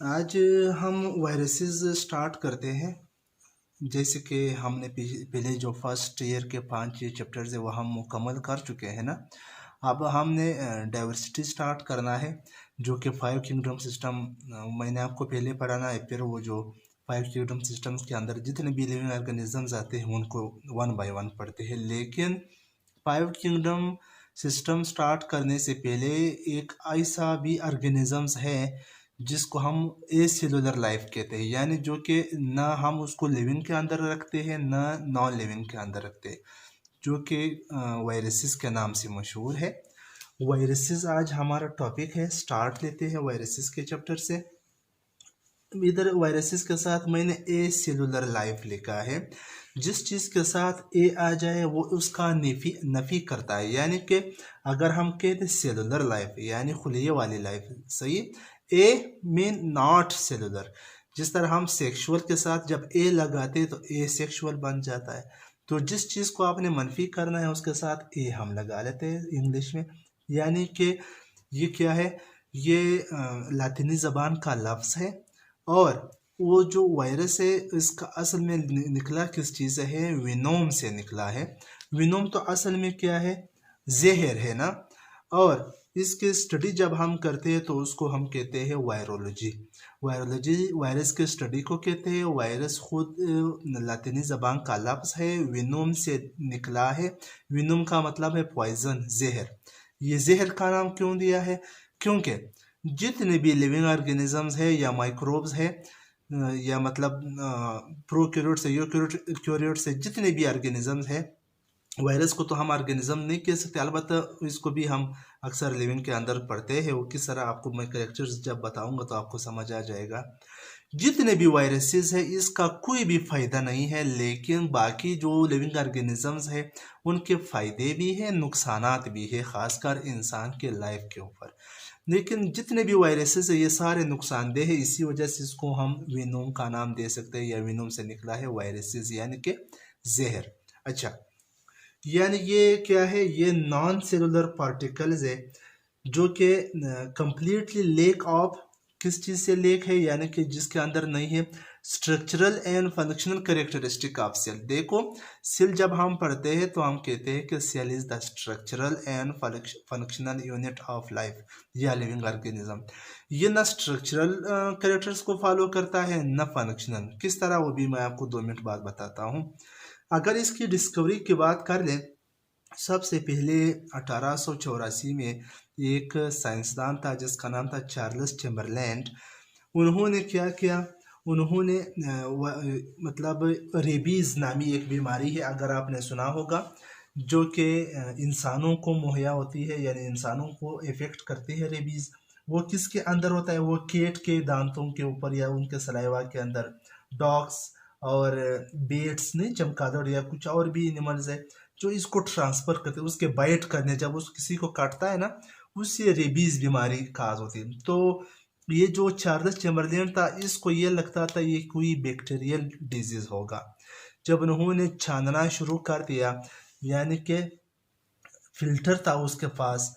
आज हम viruses start करते हैं। जैसे कि हमने पहले जो फर्स्ट ईयर के 5 चैप्टर्स है वो हम मुकम्मल कर चुके हैं ना। अब हमने डाइवर्सिटी स्टार्ट करना है, जो कि 5 किंगडम सिस्टम मैंने आपको पहले पढ़ाना है। फिर वो जो 5 किंगडम सिस्टम्स के अंदर जितने भी लिविंग ऑर्गेनिजम्स आते हैं उनको वन बाय वन पढ़ते हैं। लेकिन 5 किंगडम सिस्टम स्टार्ट करने से पहले एक ऐसा भी ऑर्गेनिजम्स है जिसको हम ए सेलुलर लाइफ कहते हैं, यानी जो कि ना हम उसको लिविंग के अंदर रखते हैं ना नॉन लिविंग के अंदर रखते हैं, जो कि वायरसेस के नाम से मशहूर है। वायरसेस आज हमारा टॉपिक है। स्टार्ट लेते हैं वायरसेस के चैप्टर से। इधर वायरसेस के साथ मैंने ए सेलुलर लाइफ लिखा है। जिस चीज़ के साथ ए आ जाए वो उसका नफी करता है, यानी कि अगर हम कहते सेलुलर लाइफ यानी खुलिये वाली लाइफ, सही। ए मीन नॉट सेलुलर। जिस तरह हम सेक्सुअल के साथ जब ए लगाते हैं तो ए सेक्सुअल बन जाता है। तो जिस चीज़ को आपने मनफी करना है उसके साथ ए हम लगा लेते हैं इंग्लिश में। यानी कि ये क्या है, ये लातिनी ज़बान का लफ्ज़ है। और वो जो वायरस है इसका असल में निकला किस चीज़ से है, विनोम से निकला है। विनोम तो असल में क्या है, जहर है ना। और इसकी स्टडी जब हम करते हैं तो उसको हम कहते हैं वायरोलॉजी। वायरोलॉजी वायरस के स्टडी को कहते हैं। वायरस खुद लातिनी ज़बान का लफ्ज़ है, विनोम से निकला है। विनोम का मतलब है पॉइजन, जहर। ये जहर का नाम क्यों दिया है, क्योंकि जितने भी लिविंग ऑर्गेनिजम्स है या माइक्रोब्स है या मतलब प्रोकैरियोट से यूकैरियोट से जितने भी ऑर्गेनिजम्स है, वायरस को तो हम ऑर्गेनिज्म नहीं कह सकते, अलबत्ता इसको भी हम अक्सर लिविंग के अंदर पढ़ते हैं। वो किस तरह आपको मैं करेक्टर्स जब बताऊंगा तो आपको समझ आ जाएगा। जितने भी वायरसेस है इसका कोई भी फ़ायदा नहीं है, लेकिन बाकी जो लिविंग ऑर्गेनिजम्स है उनके फ़ायदे भी हैं, नुकसानात भी है, ख़ासकर इंसान के लाइफ के ऊपर। लेकिन जितने भी वायरसेस है ये सारे नुकसानदेह है, इसी वजह से इसको हम विनोम का नाम दे सकते हैं, या विनोम से निकला है वायरसेस यानी कि जहर। अच्छा, यानी ये क्या है, ये नॉन सेलुलर पार्टिकल्स है जो कि कंप्लीटली लेक ऑफ किस चीज़ से लेक है, यानी कि जिसके अंदर नहीं है structural and functional characteristic of cell. देखो, सेल जब हम पढ़ते हैं तो हम कहते हैं कि cell is the structural and functional unit of life या लिविंग ऑर्गेनिज्म। ये ना स्ट्रक्चरल करेक्टर्स को फॉलो करता है ना फंक्शनल। किस तरह, वो भी मैं आपको 2 मिनट बाद बताता हूँ। अगर इसकी डिस्कवरी की बात कर लें, सबसे पहले 1884 में एक साइंसदान था जिसका नाम था चार्ल्स चैम्बरलैंड। उन्होंने क्या किया, उन्होंने मतलब रेबीज़ नामी एक बीमारी है, अगर आपने सुना होगा, जो कि इंसानों को मुहैया होती है, यानी इंसानों को इफ़ेक्ट करती है रेबीज़। वो किसके अंदर होता है, वो कीट के दांतों के ऊपर या उनके सलाइवा के अंदर। डॉग्स और बेट्स नहीं, चमगादड़ या कुछ और भी एनिमल्स है जो इसको ट्रांसफ़र करते हैं, उसके बाइट करने, जब उस किसी को काटता है ना, उससे रेबीज़ बीमारी काज होती है। तो ये जो चार्ल्स चैम्बरलेन था इसको ये लगता था ये कोई बैक्टीरियल डिजीज़ होगा। जब उन्होंने छानना शुरू कर दिया, यानी कि फ़िल्टर था उसके पास,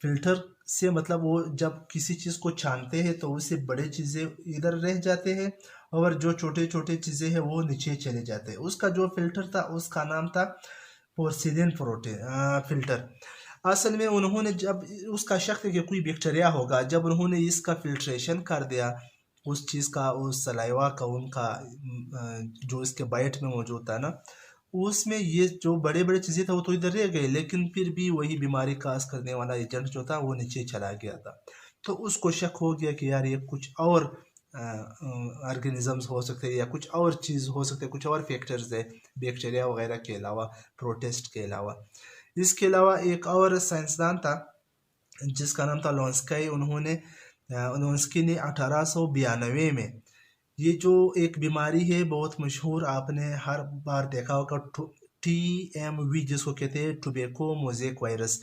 फ़िल्टर से मतलब वो जब किसी चीज़ को छानते हैं तो उससे बड़े चीज़ें इधर रह जाते हैं और जो छोटे छोटे चीज़ें हैं वो नीचे चले जाते हैं। उसका जो फ़िल्टर था उसका नाम था पोर्सिलिन प्रोटीन फ़िल्टर। असल में उन्होंने जब उसका शक था कि कोई बैक्टीरिया होगा, जब उन्होंने इसका फिल्ट्रेशन कर दिया उस चीज़ का, उस सलाइवा का, उनका जो इसके बाइट में मौजूद था ना, उसमें ये जो बड़े बड़े चीज़ें था वो तो इधर रह गए, लेकिन फिर भी वही बीमारी काज करने वाला एजेंट जो था वो नीचे चला गया था। तो उसको शक हो गया कि यार ये कुछ और ऑर्गेनिजम्स हो सकते हैं या कुछ और चीज़ हो सकते हैं, कुछ और फैक्टर्स है बैक्टीरिया वगैरह के अलावा, प्रोटेस्ट के अलावा। इसके अलावा एक और साइंसदान था जिसका नाम था लॉन्स्की। लॉन्स्की ने 1892 में ये जो एक बीमारी है बहुत मशहूर, आपने हर बार देखा होगा, TMV जिसको कहते हैं, टोबैको मोज़ेक वायरस।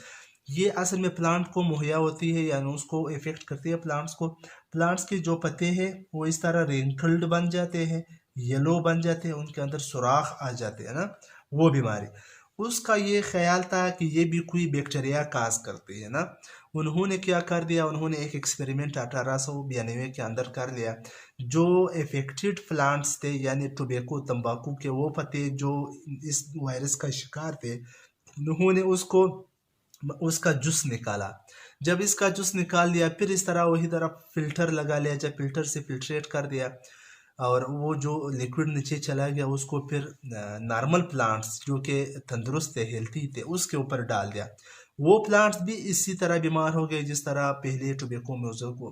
ये असल में प्लांट को मुहैया होती है, यानी उसको इफ़ेक्ट करती है प्लांट्स को। प्लांट्स के जो पत्ते हैं वो इस तरह रिंकल्ड बन जाते हैं, येलो बन जाते हैं, उनके अंदर सुराख आ जाते हैं ना, वो बीमारी। उसका ये ख्याल था कि ये भी कोई बैक्टीरिया काज करती है ना। उन्होंने क्या कर दिया, उन्होंने एक एक्सपेरिमेंट 1892 के अंदर कर लिया। जो इफेक्टेड प्लांट्स थे यानी टोबैको तंबाकू के वो पत्ते जो इस वायरस का शिकार थे, उन्होंने उसका जूस निकाला। जब इसका जूस निकाल दिया फिर इस तरह वही तरह फिल्टर लगा लिया, जब फिल्टर से फिल्ट्रेट कर दिया और वो जो लिक्विड नीचे चला गया उसको फिर नॉर्मल प्लांट्स जो कि तंदुरुस्त थे, हेल्थी थे, उसके ऊपर डाल दिया। वो प्लांट्स भी इसी तरह बीमार हो गए जिस तरह पहले टोबैको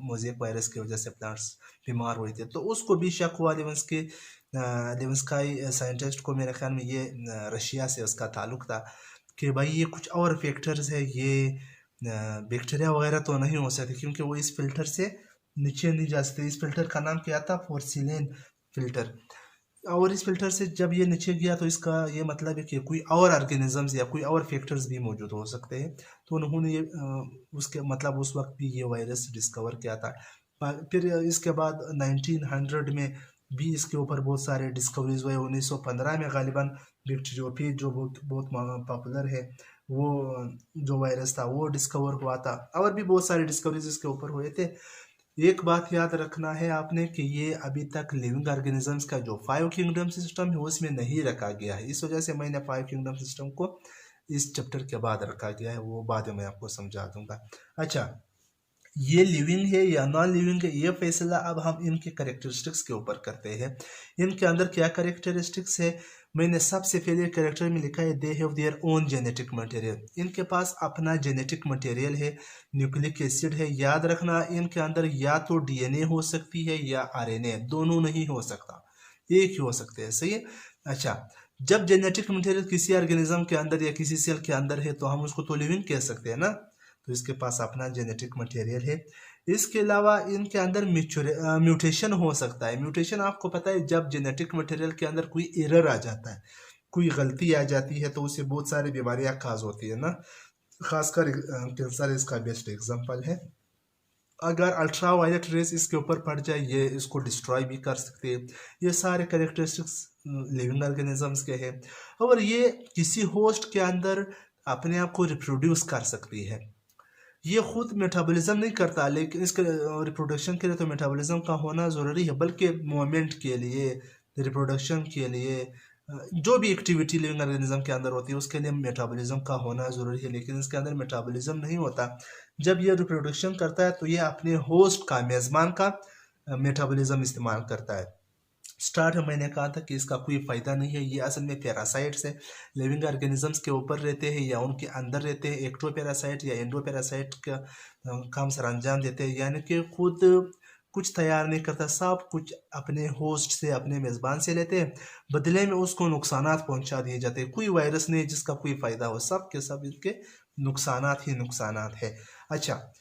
मोज़ेक वायरस की वजह से प्लांट्स बीमार हुए थे। तो उसको भी शक हुआ लेविंस्काई साइंटिस्ट को, मेरे ख्याल में ये रशिया से उसका ताल्लुक था कि भाई ये कुछ और फैक्टर्स है, ये बैक्टीरिया वगैरह तो नहीं हो सकते क्योंकि वो इस फिल्टर से नीचे नहीं जा सकते। इस फिल्टर का नाम क्या था, पोर्सिलेन फिल्टर। और इस फिल्टर से जब ये नीचे गया तो इसका ये मतलब है कि कोई और ऑर्गेनिजम्स या कोई और फैक्टर्स भी मौजूद हो सकते हैं। तो उन्होंने ये उसके मतलब उस वक्त भी ये वायरस डिस्कवर किया था। फिर इसके बाद 1900 में भी इसके ऊपर बहुत सारे डिस्कवरीज हुए। 1915 में गालिबन बैक्टीरियोफेज जो बहुत पॉपुलर है वो जो वायरस था वो डिस्कवर हुआ था। और भी बहुत सारे डिस्कवरीज इसके ऊपर हुए थे। एक बात याद रखना है आपने कि ये अभी तक लिविंग ऑर्गेनिजम्स का जो 5 किंगडम सिस्टम है उसमें नहीं रखा गया है। इस वजह से मैंने 5 किंगडम सिस्टम को इस चैप्टर के बाद रखा गया है, वो बाद में मैं आपको समझा दूंगा। अच्छा, ये लिविंग है या नॉन लिविंग है ये फैसला अब हम इनके करेक्टरिस्टिक्स के ऊपर करते हैं। इनके अंदर क्या करेक्टरिस्टिक्स है, मैंने सबसे पहले करेक्टर में लिखा है they have their own genetic material. इनके पास अपना जेनेटिक मटेरियल है, न्यूक्लिक एसिड है। याद रखना इनके अंदर या तो डीएनए हो सकती है या आरएनए, दोनों नहीं हो सकता, एक ही हो सकते हैं। सही है। अच्छा, जब जेनेटिक मटेरियल किसी ऑर्गेनिज्म के अंदर या किसी सेल के अंदर है तो हम उसको तो लिविंग कह सकते हैं ना। तो इसके पास अपना जेनेटिक मटेरियल है। इसके अलावा इनके अंदर म्यूटेशन हो सकता है। म्यूटेशन आपको पता है, जब जेनेटिक मटेरियल के अंदर कोई एरर आ जाता है, कोई गलती आ जाती है तो उससे बहुत सारी बीमारियां काज होती है ना। खासकर कैंसर इसका बेस्ट एग्जांपल है। अगर अल्ट्रा वायलेट रेस इसके ऊपर पड़ जाए ये इसको डिस्ट्रॉय भी कर सकते हैं। ये सारे करेक्टरिस्टिक्स लिविंग ऑर्गेनिजम्स के हैं। और ये किसी होस्ट के अंदर अपने आप को रिप्रोड्यूस कर सकती है। ये खुद मेटाबॉलिज्म नहीं करता, लेकिन इसके रिप्रोडक्शन के लिए तो मेटाबॉलिज्म का होना ज़रूरी है, बल्कि मूवमेंट के लिए, रिप्रोडक्शन के लिए, जो भी एक्टिविटी लिविंग ऑर्गेनिज्म के अंदर होती है उसके लिए मेटाबॉलिज्म का होना ज़रूरी है। लेकिन इसके अंदर मेटाबॉलिज्म नहीं होता। जब ये रिप्रोडक्शन करता है तो ये अपने होस्ट का, मेज़बान का मेटाबॉलिज्म इस्तेमाल करता है। स्टार्ट में मैंने कहा था कि इसका कोई फ़ायदा नहीं है। ये असल में पैरासाइट्स है, लिविंग ऑर्गेनिजम्स के ऊपर रहते हैं या उनके अंदर रहते हैं। एक्टोपैरासाइट या एंडोपैरासाइट का काम सर अंजाम देते हैं, यानी कि खुद कुछ तैयार नहीं करता, सब कुछ अपने होस्ट से, अपने मेज़बान से लेते हैं, बदले में उसको नुकसानात पहुंचा दिए जाते हैं। कोई वायरस नहीं जिसका कोई फ़ायदा हो, सब के सब इनके नुकसानात ही नुकसानात है। अच्छा,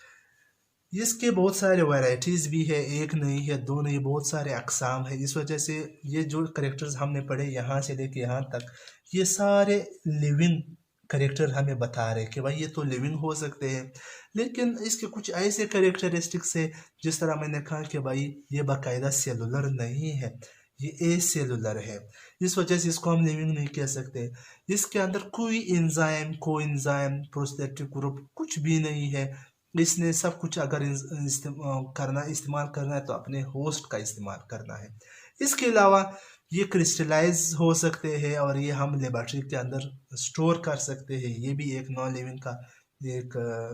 इसके बहुत सारे वैरायटीज़ भी है, एक नहीं है, दो नहीं, बहुत सारे अक़साम है। इस वजह से ये जो करेक्टर्स हमने पढ़े यहाँ से लेके यहाँ तक, ये सारे लिविंग करेक्टर हमें बता रहे कि भाई ये तो लिविंग हो सकते हैं। लेकिन इसके कुछ ऐसे करेक्टरिस्टिक्स है, जिस तरह मैंने कहा कि भाई ये बाकायदा सेलुलर नहीं है, ये ए सेलुलर है। इस वजह से इसको हम लिविंग नहीं कह सकते। इसके अंदर कोई एंजाइम, कोएंजाइम, प्रोस्थेटिक ग्रुप कुछ भी नहीं है। इसने सब कुछ अगर इस्तेमाल करना है तो अपने होस्ट का इस्तेमाल करना है। इसके अलावा ये क्रिस्टलाइज हो सकते हैं और ये हम लेबोरेटरी के अंदर स्टोर कर सकते हैं। ये भी एक नॉन लिविंग का एक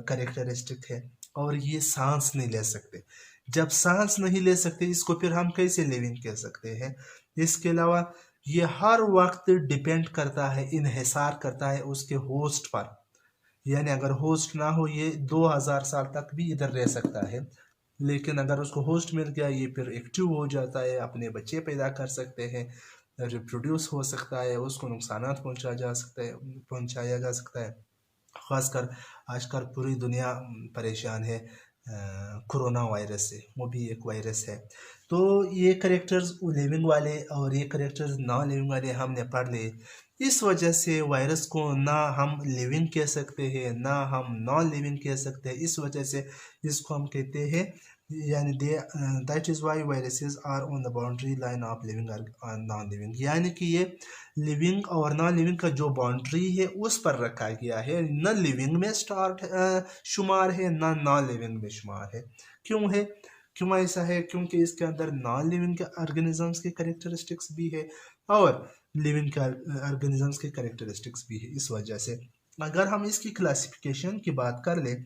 करेक्टरिस्टिक है। और ये सांस नहीं ले सकते। जब सांस नहीं ले सकते इसको फिर हम कैसे लिविंग कह सकते हैं। इसके अलावा ये हर वक्त डिपेंड करता है, इन्हिसार करता है उसके होस्ट पर, यानी अगर होस्ट ना हो ये 2000 साल तक भी इधर रह सकता है। लेकिन अगर उसको होस्ट मिल गया ये फिर एक्टिव हो जाता है, अपने बच्चे पैदा कर सकते हैं, रिप्रोड्यूस हो सकता है, उसको नुकसानात पहुंचाया जा सकता है। ख़ासकर आजकल पूरी दुनिया परेशान है कोरोना वायरस से, वो भी एक वायरस है। तो ये करेक्टर्स लिविंग वाले और ये करेक्टर्स नॉन लिविंग वाले हमने पढ़ लिए। इस वजह से वायरस को ना हम लिविंग कह सकते हैं ना हम नॉन लिविंग कह सकते हैं। इस वजह से इसको हम कहते हैं यानी they that is why viruses are on the boundary line of living और नॉन लिविंग, यानी कि ये लिविंग और नॉन लिविंग का जो बाउंड्री है उस पर रखा गया है, न लिविंग में शुमार है न नॉन लिविंग में शुमार है। क्यों है, क्यों ऐसा है? क्योंकि इसके अंदर नॉन लिविंग के ऑर्गेनिजम्स के करेक्टरिस्टिक्स भी है और लिविंग के ऑर्गेनिजम्स के करेक्टरिस्टिक्स भी है। इस वजह से अगर हम इसकी क्लासिफिकेशन की बात कर ले,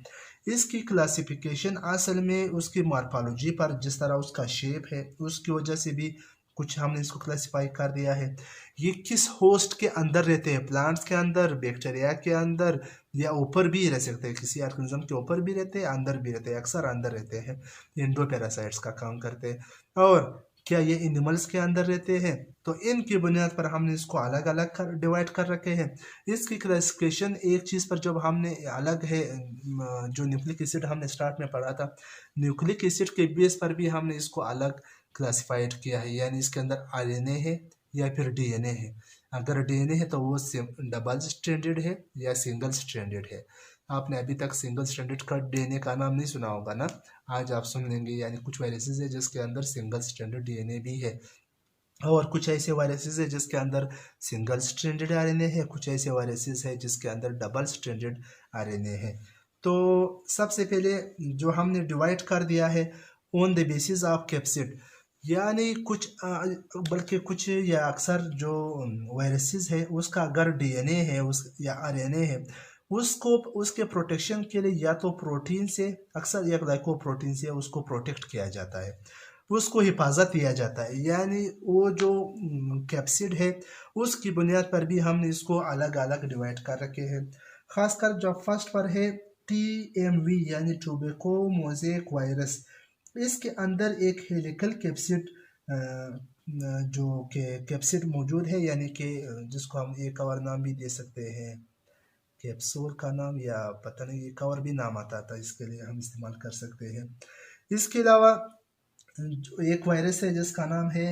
इसकी क्लासिफिकेशन असल में उसकी मॉर्फोलॉजी पर, जिस तरह उसका शेप है उसकी वजह से भी कुछ हमने इसको क्लासिफाई कर दिया है। ये किस होस्ट के अंदर रहते हैं, प्लांट्स के अंदर, बैक्टीरिया के अंदर, या ऊपर भी रह सकते हैं, किसी ऑर्गेनिज्म के ऊपर भी रहते हैं, अंदर भी रहते हैं, अक्सर अंदर रहते हैं, एंडोपैरासाइट्स का काम करते हैं। और क्या ये एनिमल्स के अंदर रहते हैं? तो इनकी बुनियाद पर हमने इसको अलग अलग डिवाइड कर रखे हैं। इसकी क्लासिफिकेशन एक चीज़ पर जब हमने अलग है, जो न्यूक्लिक एसिड हमने स्टार्ट में पढ़ा था, न्यूक्लिक एसिड के बेस पर भी हमने इसको अलग क्लासिफाइड किया है, यानी इसके अंदर आरएनए है या फिर डीएनए है। अगर डीएनए है तो वो डबल स्ट्रैंडेड है या सिंगल स्ट्रैंडेड है। आपने अभी तक सिंगल स्ट्रैंडेड का डीएनए का नाम नहीं सुना होगा ना, आज आप सुन लेंगे। यानी कुछ वायरसेस है जिसके अंदर सिंगल स्ट्रैंडेड डीएनए भी है, और कुछ ऐसे वायरसेस है जिसके अंदर सिंगल स्ट्रैंडेड आरएनए है, कुछ ऐसे वायरसेस है जिसके अंदर डबल स्ट्रैंडेड आरएनए है। तो सबसे पहले जो हमने डिवाइड कर दिया है on the basis of capsid, यानी कुछ बल्कि कुछ या अक्सर जो वायरसेस है उसका अगर डीएनए है उस या आरएनए है, उसको उसके प्रोटेक्शन के लिए या तो प्रोटीन से, अक्सर या ग्लाइकोप्रोटीन से उसको प्रोटेक्ट किया जाता है, उसको हिफाजत दिया जाता है। यानी वो जो कैप्सिड है उसकी बुनियाद पर भी हमने इसको अलग अलग डिवाइड कर रखे हैं। खासकर जो फर्स्ट पर है TMV यानी टोबैको मोज़ेक वायरस, इसके अंदर एक हेलिकल कैप्सिड जो कि कैप्सिड मौजूद है, यानी कि जिसको हम एक और नाम भी दे सकते हैं, कैप्सूल का नाम, या पता नहीं एक और भी नाम आता था, इसके लिए हम इस्तेमाल कर सकते हैं। इसके अलावा एक वायरस है जिसका नाम है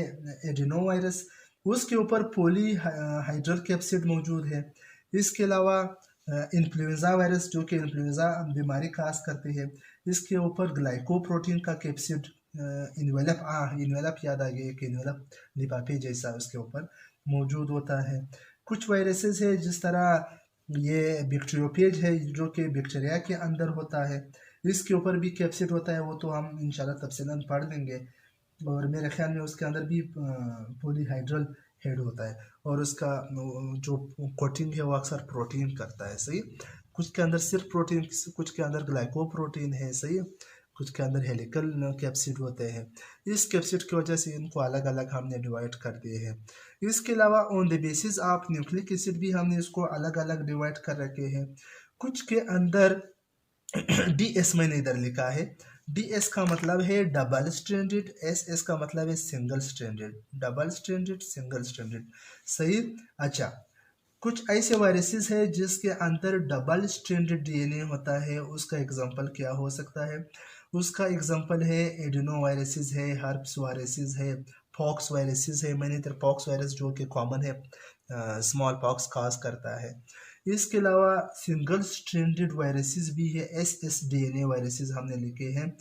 एडिनो वायरस, उसके ऊपर पॉली हाइड्रल कैप्सिड मौजूद है। इसके अलावा इन्फ्लुएंजा वायरस जो कि इन्फ्लुएंजा बीमारी खास करती है, इसके ऊपर ग्लाइकोप्रोटीन का कैप्सिड इन्वेलप याद आ गया, एक इन्वेलप लिफाफे जैसा उसके ऊपर मौजूद होता है। कुछ वायरसेस है जिस तरह ये बैक्टीरियोफेज है जो कि बैक्टीरिया के अंदर होता है, इसके ऊपर भी कैप्सिड होता है, वो तो हम इंशाल्लाह तफसीलन पढ़ लेंगे। और मेरे ख्याल में उसके अंदर भी पॉलीहाइड्रल हेड होता है, और उसका जो कोटिंग है वो अक्सर प्रोटीन करता है, सही। कुछ के अंदर सिर्फ प्रोटीन, कुछ के अंदर ग्लाइकोप्रोटीन है, सही, कुछ के अंदर हेलिकल कैप्सिड होते हैं। इस कैप्सिड की वजह से इनको अलग अलग हमने डिवाइड कर दिए हैं। इसके अलावा on the basis of nucleic acid भी हमने इसको अलग अलग डिवाइड कर रखे हैं। कुछ के अंदर DS मैंने इधर लिखा है, DS का मतलब है डबल स्ट्रैंडेड, SS का मतलब है single stranded, double stranded, single stranded, सही। अच्छा, कुछ ऐसे वायरसेस है जिसके अंदर डबल स्ट्रैंडेड डीएनए होता है, उसका एग्जांपल क्या हो सकता है? उसका एग्जांपल है एडिनो वायरसेस है, हर्प्स वायरसेस है, पॉक्स वायरसेस है। मैंने इधर पॉक्स वायरस जो कि कॉमन है, स्मॉल पॉक्स काज करता है। इसके अलावा सिंगल स्ट्रैंडेड वायरसेस भी है, SSDNA वायरसेस हमने लिखे हैं,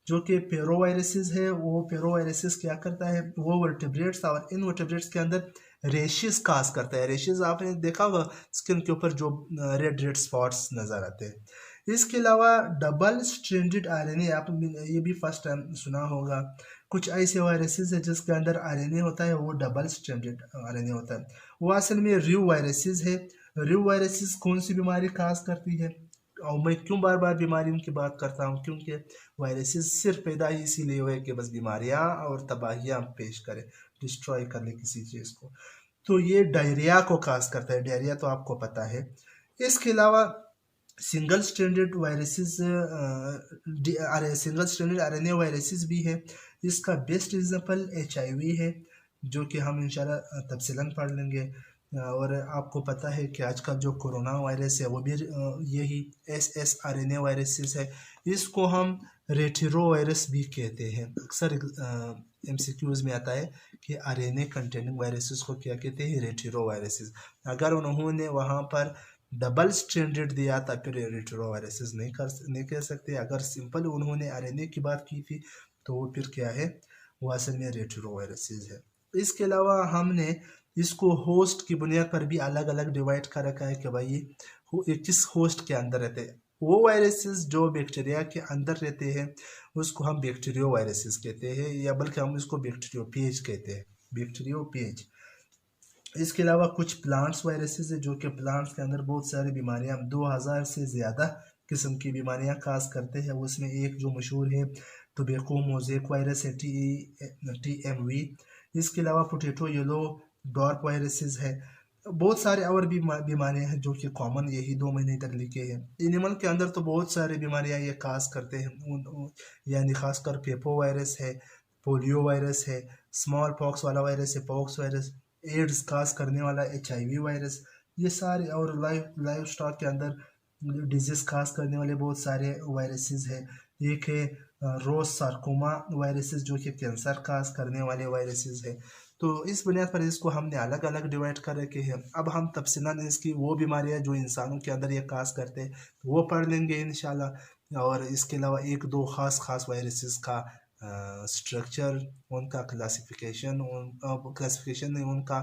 जो कि पेरो वायरसेस है। वो पेरो वायरसेस क्या करता है, वो वर्टिब्रेट्स और इन वर्टिब्रेट्स के अंदर रेशेस काज करता है। रेशेस आपने देखा होगा स्किन के ऊपर जो रेड रेड स्पॉट्स नजर आते हैं। इसके अलावा डबल स्ट्रैंडेड आरएनए, आप ये भी फर्स्ट टाइम सुना होगा। कुछ ऐसे वायरसेस है जिसके अंदर आरएनए होता है, वो डबल स्ट्रैंडेड आरएनए होता है। वो असल में रिव वायरसेस है। रिव वायरसेस कौन सी बीमारी काज करती है, और मैं क्यों बार बार बीमारियों की बात करता हूँ, क्योंकि वायरसेस सिर्फ पैदा ही इसीलिए हुए कि बस बीमारियाँ और तबाहियाँ पेश करें, डिस्ट्रॉय कर ले किसी चीज़ को। तो ये डायरिया को काज करता है, डायरिया तो आपको पता है। इसके अलावा single stranded viruses, single stranded RNA viruses भी है। इसका बेस्ट एग्जांपल HIV है, जो कि हम इंशाल्लाह तफसीलन पढ़ लेंगे। और आपको पता है कि आजकल जो कोरोना वायरस है वो भी यही SSRNA वायरसेस है। इसको हम रेटिरो वायरस भी कहते हैं। अक्सर MCQs में आता है कि RNA कंटेनिंग वायरसेस को क्या कहते हैं, रेटिरो वायरसेस। अगर उन्होंने वहाँ पर डबल स्ट्रैंडेड दिया था फिर रेट्रोवायरसेस नहीं कह सकते। अगर सिंपल उन्होंने आरएनए की बात की थी तो वो फिर क्या है, वो असल में रेट्रोवायरसेस है। इसके अलावा हमने इसको होस्ट की बुनियाद पर भी अलग अलग डिवाइड कर रखा है कि भाई ये किस होस्ट के अंदर रहते हैं। वो वायरसेस जो बैक्टीरिया के अंदर रहते हैं उसको हम बैक्टीरियो वायरसेस कहते हैं, या बल्कि हम इसको बैक्टीरियोफेज कहते हैं, बैक्टीरियोफेज। इसके अलावा कुछ प्लांट्स वायरसेस है जो कि प्लांट्स के अंदर बहुत सारी बीमारियां 2000 से ज़्यादा किस्म की बीमारियां काज करते हैं। उसमें एक जो मशहूर है टोबैको मोज़ेक वायरस है, TMV। इसके अलावा पोटैटो येलो डॉर्प वायरसेस है। बहुत सारे और भी बीमारियां हैं जो कि कॉमन यही 2 महीने इधर लिखे हैं। एनिमल के अंदर तो बहुत सारी बीमारियां ये काज करते हैं, यानी खासकर पेपो वायरस है, पोलियो वायरस है, स्मॉल पॉक्स वाला वायरस है, पॉक्स वायरस, एड्स काज करने वाला HIV वायरस, ये सारे, और लाइव स्टॉक के अंदर डिजीज काज करने वाले बहुत सारे वायरसेस है। एक है रोज सार्कोमा वायरसेस जो कि कैंसर काज करने वाले वायरसेस है। तो इस बुनियाद पर इसको हमने अलग अलग डिवाइड कर रखे हैं। अब हम तफसीलन इसकी वो बीमारियां जो इंसानों के अंदर ये काज करते हैं वो पढ़ लेंगे इंशाल्लाह। और इसके अलावा एक दो खास वायरसेस का स्ट्रक्चर, उनका क्लासिफिकेशन नहीं, उनका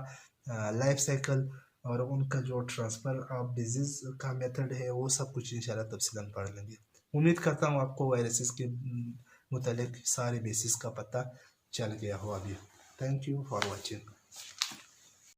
लाइफ साइकिल और उनका जो ट्रांसफ़र ऑफ डिजीज़ का मेथड है वो सब कुछ इंशाल्लाह तफसीलन पढ़ लेंगे। उम्मीद करता हूँ आपको वायरसेस के मुतालिक सारे बेसिस का पता चल गया हो अभी। Thank you for watching.